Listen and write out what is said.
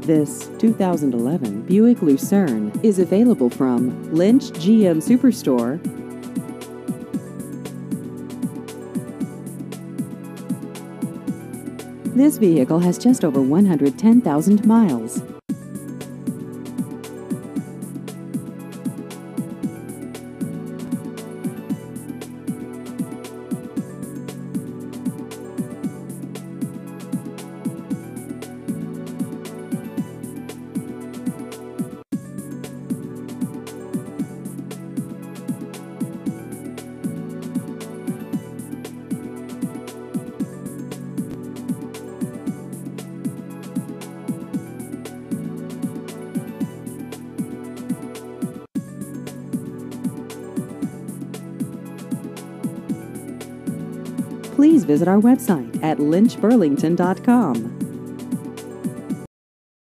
This 2011 Buick Lucerne is available from Lynch GM Superstore. This vehicle has just over 110,000 miles. Please visit our website at lynchburlington.com.